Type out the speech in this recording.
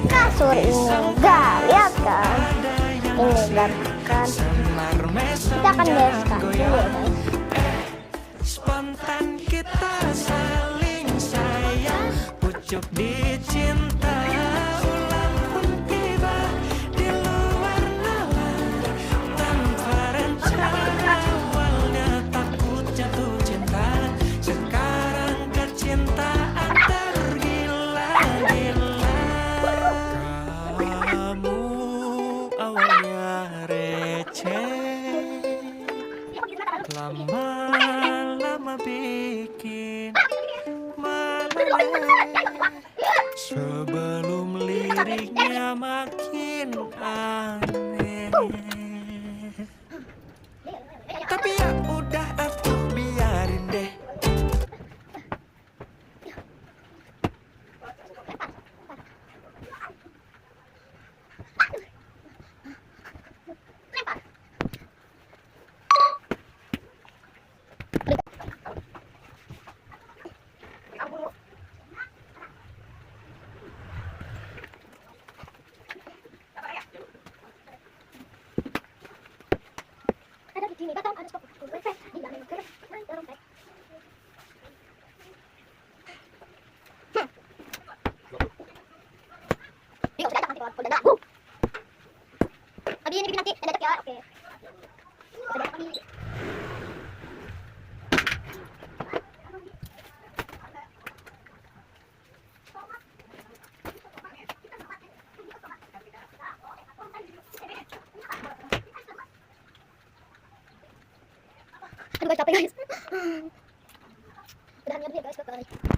Kasur ini enggak, lihat kan? Ini kan? Kita akan bereskan dulu ya guys. Spontan kita saling sayang, pucuk dicinta, ulang pun tiba di luar nalar, tanpa rencana. Awalnya takut jatuh cinta, sekarang kecintaan tergila-gila. Kamu awalnya receh, lama-lama bikin meleleh, sebelum liriknya makin aneh. Tapi ya udah, aku biarin deh. Tadi ini nanti ada ya, oke. Ada kami. Aduh guys, capek guys. Udah guys,